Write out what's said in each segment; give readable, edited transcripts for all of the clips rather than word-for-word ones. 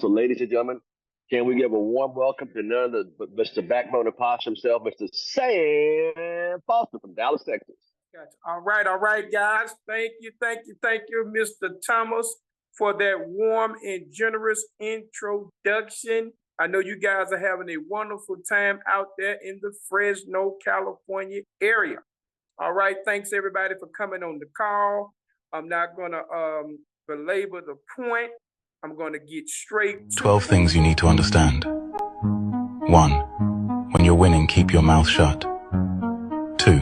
So, ladies and gentlemen, can we give a warm welcome to none other but Mr. Backbone and Posh himself, Mr. Sam Foster from Dallas, Texas. Gotcha. All right, guys. Thank you, Mr. Thomas, for that warm and generous introduction. I know you guys are having a wonderful time out there in the Fresno, California area. All right, thanks everybody for coming on the call. I'm not gonna belabor the point. I'm gonna get straight to 12 things you need to understand. 1. When you're winning, keep your mouth shut. 2.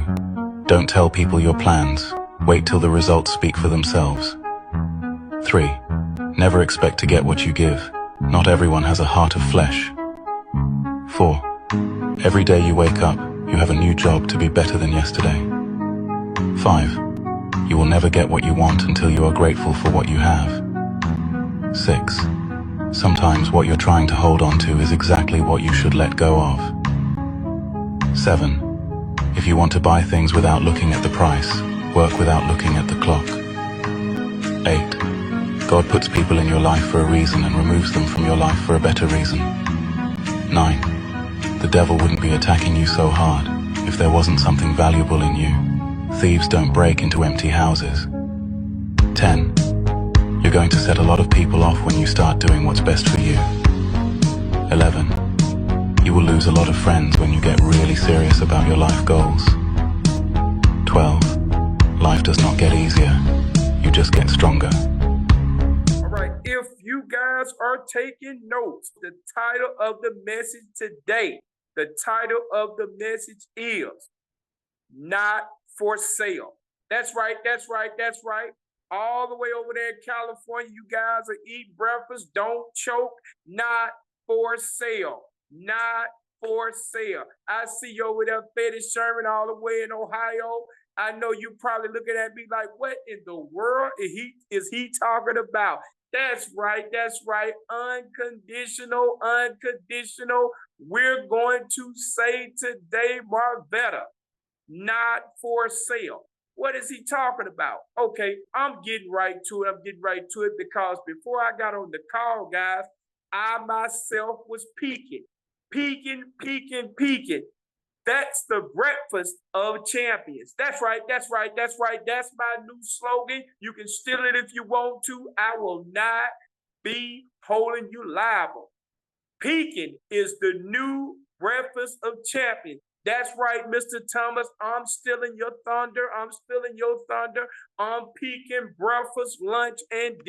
Don't tell people your plans. Wait till the results speak for themselves. 3. Never expect to get what you give. Not everyone has a heart of flesh. 4. Every day you wake up, you have a new job to be better than yesterday. 5. You will never get what you want until you are grateful for what you have. 6. Sometimes what you're trying to hold on to is exactly what you should let go of. 7. If you want to buy things without looking at the price, work without looking at the clock. 8. God puts people in your life for a reason and removes them from your life for a better reason. 9. The devil wouldn't be attacking you so hard if there wasn't something valuable in you. Thieves don't break into empty houses. 10. You're going to set a lot of people off when you start doing what's best for you. 11. You will lose a lot of friends when you get really serious about your life goals. 12. Life does not get easier. You just get stronger. All right, if you guys are taking notes, the title of the message today, is Not for Sale. That's right. All the way over there in California, you guys are eating breakfast, don't choke, not for sale. I see you over there, Fetty Sherman, all the way in Ohio. I know you probably looking at me like, what in the world is he talking about? That's right. Unconditional. We're going to say today, Marvetta, not for sale. What is he talking about? Okay, I'm getting right to it because before I got on the call, guys, I myself was peeking. That's the breakfast of champions. That's right. That's my new slogan. You can steal it if you want to. I will not be holding you liable. Peaking is the new breakfast of champions. That's right, Mr. Thomas. I'm stealing your thunder. I'm peaking breakfast, lunch, and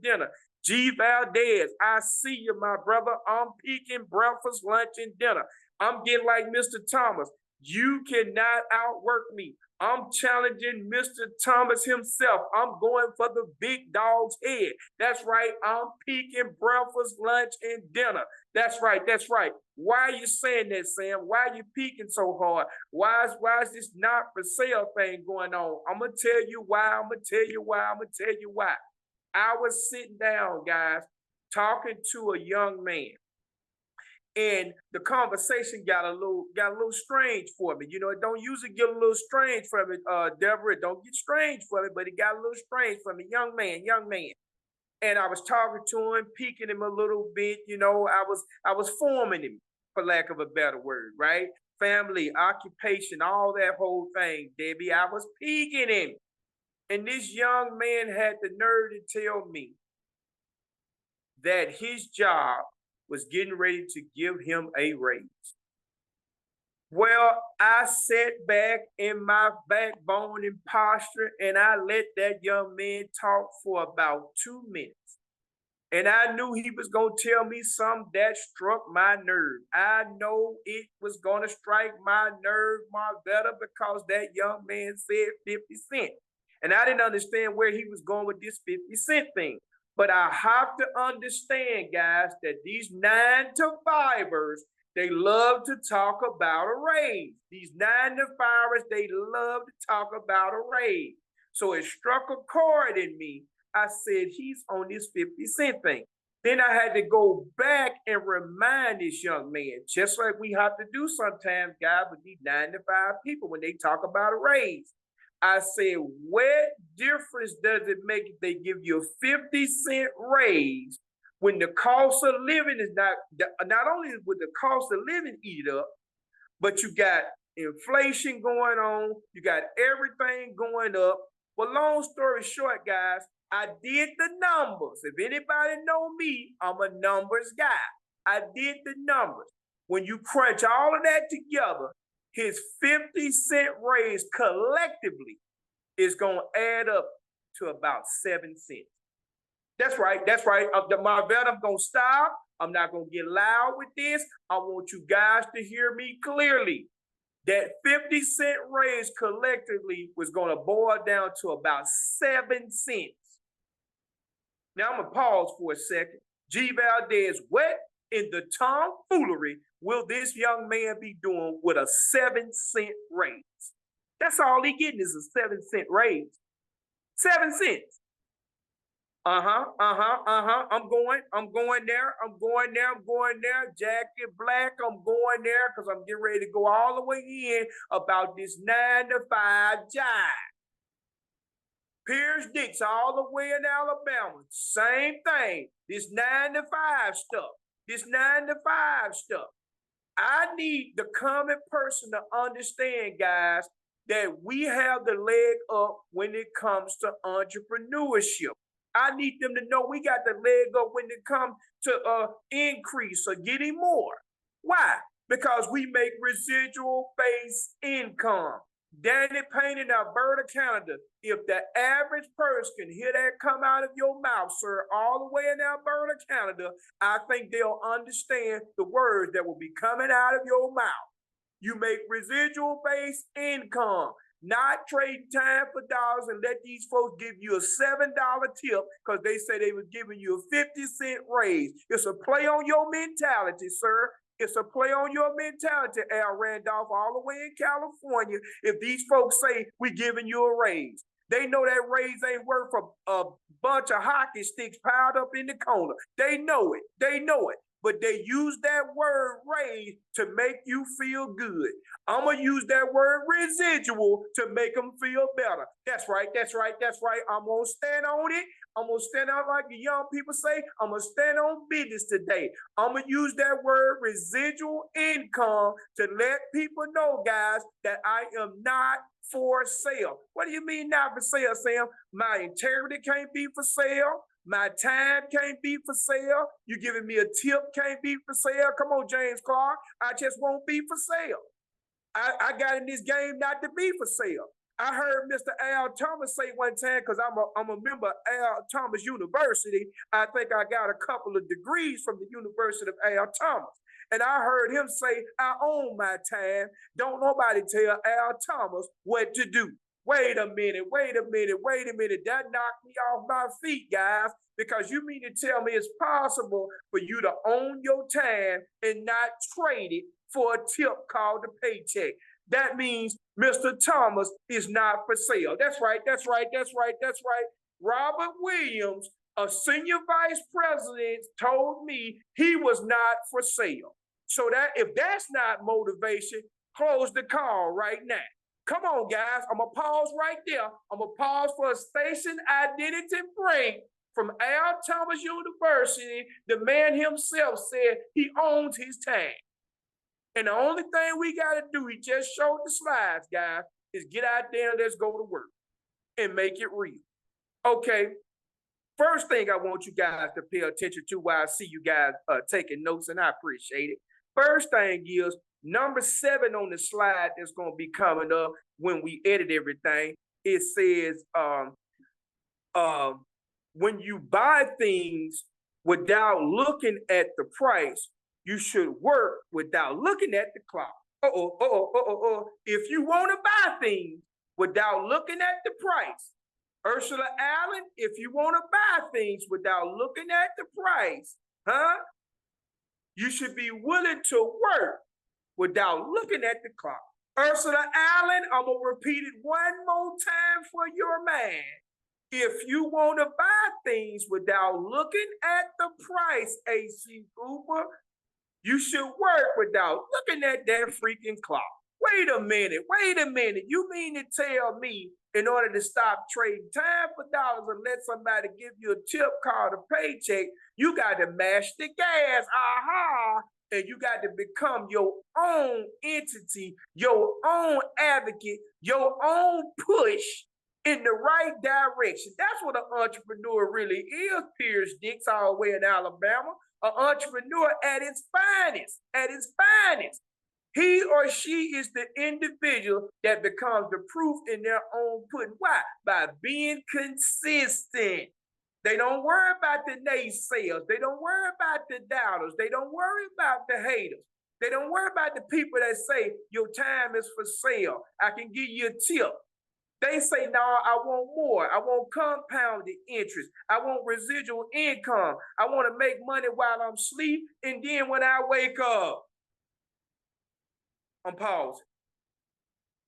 dinner. G. Valdez, I see you, my brother. I'm peaking breakfast, lunch, and dinner. I'm getting like Mr. Thomas. You cannot outwork me. I'm challenging Mr. Thomas himself. I'm going for the big dog's head. That's right. I'm peaking breakfast, lunch, and dinner. That's right. Why are you saying that, Sam? Why are you peaking so hard? Why is this not for sale thing going on? I'm going to tell you why. I was sitting down, guys, talking to a young man. And the conversation got a little strange for me. You know, it don't usually get a little strange for me, Deborah. It don't get strange for me, but it got a little strange for me. Young man. And I was talking to him, piquing him a little bit. You know, I was forming him, for lack of a better word, right? Family, occupation, all that whole thing, Debbie. I was piquing him. And this young man had the nerve to tell me that his job was getting ready to give him a raise. Well, I sat back in my backbone and posture, and I let that young man talk for about 2 minutes. And I knew he was going to tell me something that struck my nerve. I know it was going to strike my nerve, Marvetta, because that young man said 50 cents. And I didn't understand where he was going with this 50 cent thing. But I have to understand, guys, that these 9-to-5ers, they love to talk about a raise. These 9-to-5ers, they love to talk about a raise. So it struck a chord in me. I said, he's on this 50 cent thing. Then I had to go back and remind this young man, just like we have to do sometimes, guys, with these 9-to-5 people when they talk about a raise. I said, what difference does it make if they give you a 50-cent raise when the cost of living is not only would the cost of living eat it up, but you got inflation going on, you got everything going up. Well, long story short, guys, I did the numbers. If anybody know me, I'm a numbers guy. I did the numbers. When you crunch all of that together, his 50-cent raise collectively is going to add up to about 7 cents. That's right. That's right. Marvell, I'm going to stop. I'm not going to get loud with this. I want you guys to hear me clearly. That 50-cent raise collectively was going to boil down to about 7 cents. Now, I'm going to pause for a second. G. Valdez, what in the tomfoolery will this young man be doing with a 7-cent raise? That's all he getting is a 7-cent raise. 7 cents. I'm going there. Jacket Black, I'm going there because I'm getting ready to go all the way in about this 9-to-5 jive. Pierce Dix all the way in Alabama, same thing. This 9-to-5 stuff. I need the common person to understand, guys, that we have the leg up when it comes to entrepreneurship. I need them to know we got the leg up when it comes to increase or getting more. Why? Because we make residual-based income. Danny Payne in Alberta, Canada, if the average person can hear that come out of your mouth, sir, all the way in Alberta, Canada, I think they'll understand the words that will be coming out of your mouth. You make residual-based income, not trade time for dollars and let these folks give you a $7 tip because they say they were giving you a 50-cent raise. It's a play on your mentality, sir. It's a play on your mentality, Al Randolph, all the way in California. If these folks say we're giving you a raise, they know that raise ain't worth a bunch of hockey sticks piled up in the corner. They know it. But they use that word raise to make you feel good. I'm going to use that word residual to make them feel better. That's right. I'm going to stand on it. I'm going to stand out like the young people say. I'm going to stand on business today. I'm going to use that word residual income to let people know, guys, that I am not for sale. What do you mean not for sale, Sam? My integrity can't be for sale. My time can't be for sale. You giving me a tip can't be for sale. Come on, James Clark. I just won't be for sale. I got in this game not to be for sale. I heard Mr. Al Thomas say one time, because I'm a member of Al Thomas University. I think I got a couple of degrees from the University of Al Thomas. And I heard him say, I own my time. Don't nobody tell Al Thomas what to do. Wait a minute. That knocked me off my feet, guys, because you mean to tell me it's possible for you to own your time and not trade it for a tip called a paycheck. That means Mr. Thomas is not for sale. That's right. Robert Williams, a senior vice president, told me he was not for sale. So that if that's not motivation, close the call right now. Come on, guys. I'm going to pause right there. I'm going to pause for a station identity break from Al Thomas University. The man himself said he owns his time. And the only thing we got to do, he just showed the slides, guys, is get out there and let's go to work and make it real. Okay. First thing I want you guys to pay attention to while I see you guys taking notes, and I appreciate it. First thing is, number 7 on the slide that's going to be coming up when we edit everything. It says, when you buy things without looking at the price, you should work without looking at the clock. If you want to buy things without looking at the price, Ursula Allen, if you want to buy things without looking at the price, you should be willing to work without looking at the clock. Ursula Allen, I'm going to repeat it one more time for your man. If you want to buy things without looking at the price, AC Cooper, you should work without looking at that freaking clock. Wait a minute. You mean to tell me in order to stop trading time for dollars and let somebody give you a tip called a paycheck, you got to mash the gas, and you got to become your own entity, your own advocate, your own push in the right direction. That's what an entrepreneur really is, Pierce Dix, all the way in Alabama. An entrepreneur at its finest. He or she is the individual that becomes the proof in their own pudding. Why? By being consistent. They don't worry about the naysayers. They don't worry about the doubters. They don't worry about the haters. They don't worry about the people that say your time is for sale. I can give you a tip. They say, no, I want more. I want compounded interest. I want residual income. I want to make money while I'm asleep. And then when I wake up, I'm pausing.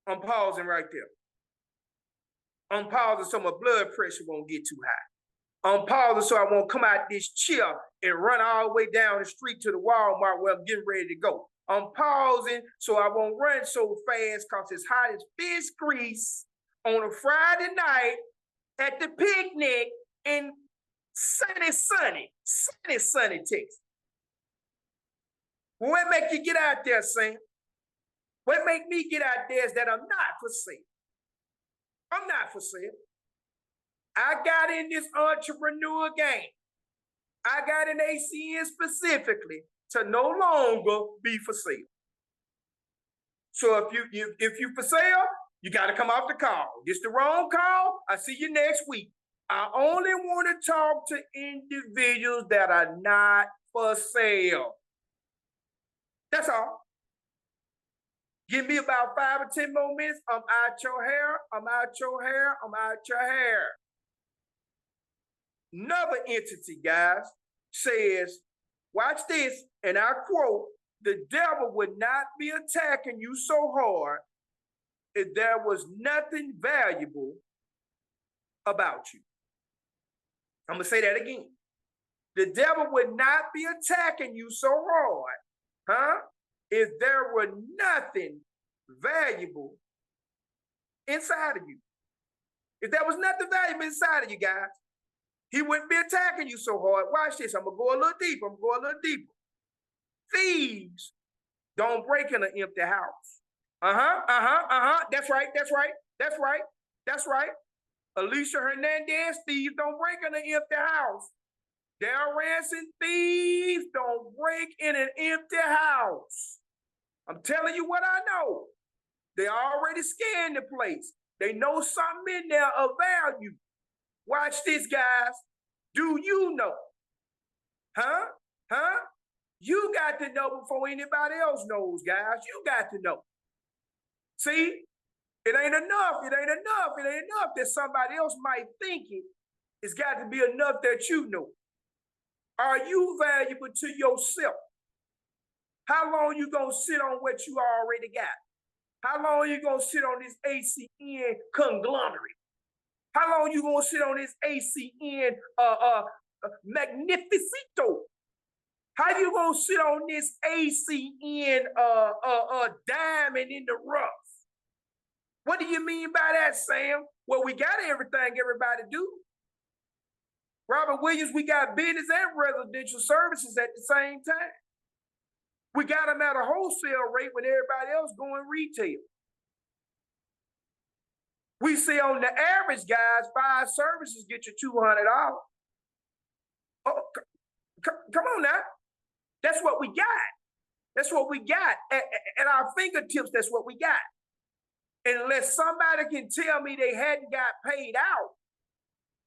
I'm pausing right there. I'm pausing so my blood pressure won't get too high. I'm pausing so I won't come out this chair and run all the way down the street to the Walmart where I'm getting ready to go. I'm pausing so I won't run so fast because it's hot as fish grease on a Friday night at the picnic in sunny Texas. What make you get out there, Sam? What make me get out there is that I'm not for sale. I'm not for sale. I got in this entrepreneur game. I got in ACN specifically to no longer be for sale. So if you for sale, you got to come off the call. It's the wrong call. I see you next week. I only want to talk to individuals that are not for sale. That's all. Give me about 5 or 10 more minutes. I'm out your hair. I'm out your hair. I'm out your hair. Another entity, guys, says, watch this, and I quote, the devil would not be attacking you so hard if there was nothing valuable about you. I'm going to say that again. The devil would not be attacking you so hard, if there were nothing valuable inside of you. If there was nothing valuable inside of you, guys, he wouldn't be attacking you so hard. Watch this. I'm going to go a little deeper. Thieves don't break in an empty house. That's right. Alicia Hernandez, thieves don't break in an empty house. Darryl Ransom, thieves don't break in an empty house. I'm telling you what I know. They already scanned the place. They know something in there of value. Watch this, guys. Do you know? You got to know before anybody else knows, guys. You got to know. See, it ain't enough that somebody else might think it. It's got to be enough that you know. Are you valuable to yourself? How long you gonna sit on what you already got? How long you gonna sit on this ACN conglomerate? How long you gonna sit on this ACN magnificito? How you gonna sit on this ACN diamond in the rough? What do you mean by that, Sam? Well, we got everything everybody do. Robert Williams, we got business and residential services at the same time. We got them at a wholesale rate when everybody else going retail. We see on the average, guys, 5 services get you $200. Oh, come on now. That's what we got. That's what we got. At our fingertips, that's what we got. Unless somebody can tell me they hadn't got paid out,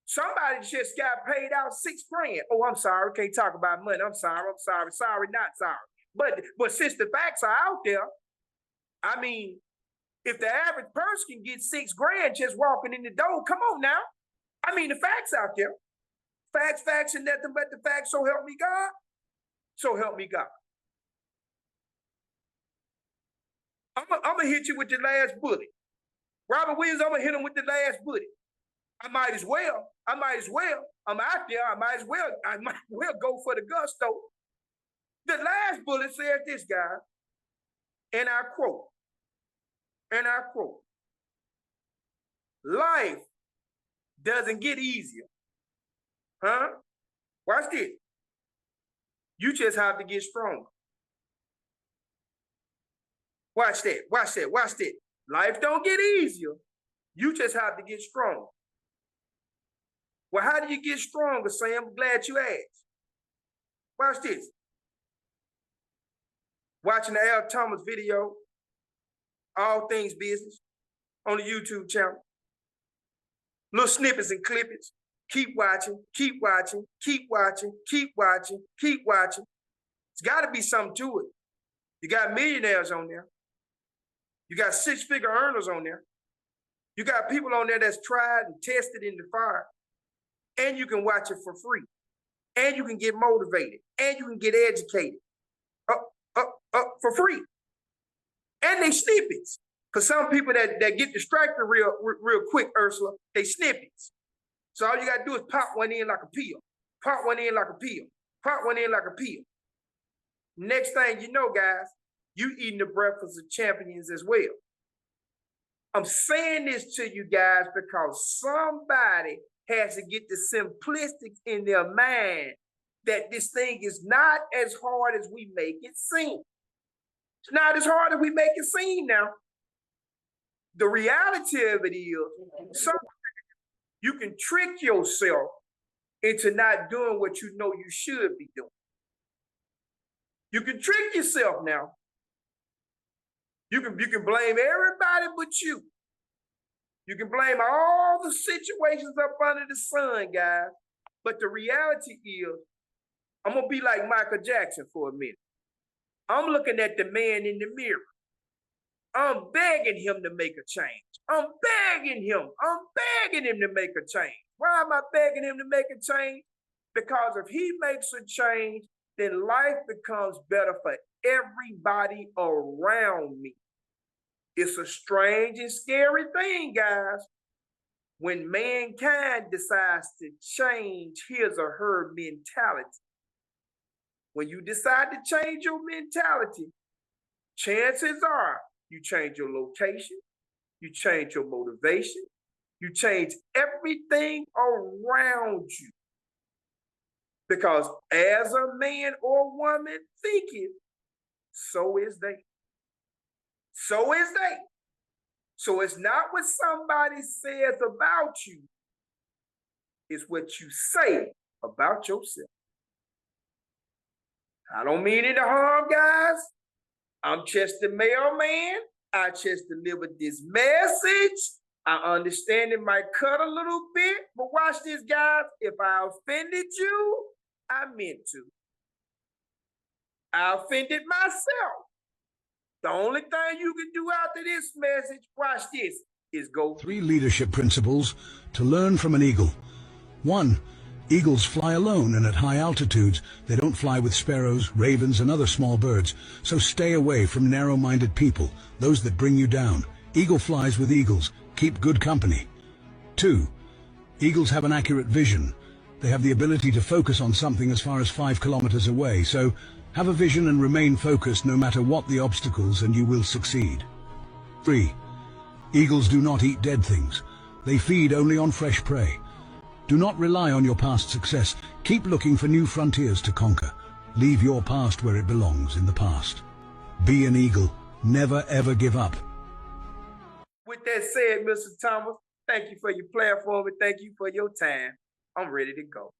somebody just got paid out $6,000. Oh, I'm sorry, can't talk about money. I'm sorry, not sorry. But since the facts are out there, I mean, if the average person can get $6,000 just walking in the door, come on now. I mean, the facts out there. Facts, and nothing but the facts. So help me God. So help me God. I'm gonna hit you with the last bullet. Robert Williams, I'm gonna hit him with the last bullet. I might as well. I'm out there. I might as well go for the gusto. The last bullet says this, guy, and I quote, and I quote, life doesn't get easier. Huh? Watch this. You just have to get stronger. Watch that, watch that, watch that. Life don't get easier. You just have to get stronger. Well, how do you get stronger, Sam? I'm glad you asked. Watch this. Watching the Al Thomas video, All Things Business, on the YouTube channel. Little snippets and clippings. Keep watching, keep watching, keep watching, keep watching, keep watching. It's got to be something to it. You got millionaires on there. You got six-figure earners on there. You got people on there that's tried and tested in the fire. And you can watch it for free. And you can get motivated. And you can get educated. For free. And they snippets. Because some people that get distracted real quick, Ursula, they snippets. So all you got to do is pop one in like a peel. Pop one in like a peel. Pop one in like a peel. Next thing you know, guys, you eating the breakfast of champions as well. I'm saying this to you guys because somebody has to get the simplistic in their mind that this thing is not as hard as we make it seem. It's not as hard as we make it seem now. The reality of it is, you can trick yourself into not doing what you know you should be doing. You can trick yourself now. You can blame everybody but you. You can blame all the situations up under the sun, guys. But the reality is, I'm going to be like Michael Jackson for a minute. I'm looking at the man in the mirror. I'm begging him to make a change. I'm begging him to make a change. Why am I begging him to make a change? Because if he makes a change, then life becomes better for everybody around me. It's a strange and scary thing, guys, when mankind decides to change his or her mentality. When you decide to change your mentality, chances are you change your location, you change your motivation, you change everything around you. Because as a man or woman thinketh, so is they. So is they. So it's not what somebody says about you, it's what you say about yourself. I don't mean any harm, guys. I'm just the mailman. I just delivered this message. I understand it might cut a little bit, but watch this, guys. If I offended you, I meant to. I offended myself. The only thing you can do after this message, watch this, is go. 3 leadership principles to learn from an eagle. 1. Eagles fly alone, and at high altitudes, they don't fly with sparrows, ravens, and other small birds. So stay away from narrow-minded people, those that bring you down. Eagle flies with eagles. Keep good company. 2. Eagles have an accurate vision. They have the ability to focus on something as far as 5 kilometers away. So have a vision and remain focused no matter what the obstacles, and you will succeed. 3. Eagles do not eat dead things. They feed only on fresh prey. Do not rely on your past success. Keep looking for new frontiers to conquer. Leave your past where it belongs, in the past. Be an eagle. Never ever give up. With that said, Mr. Thomas, thank you for your platform and thank you for your time. I'm ready to go.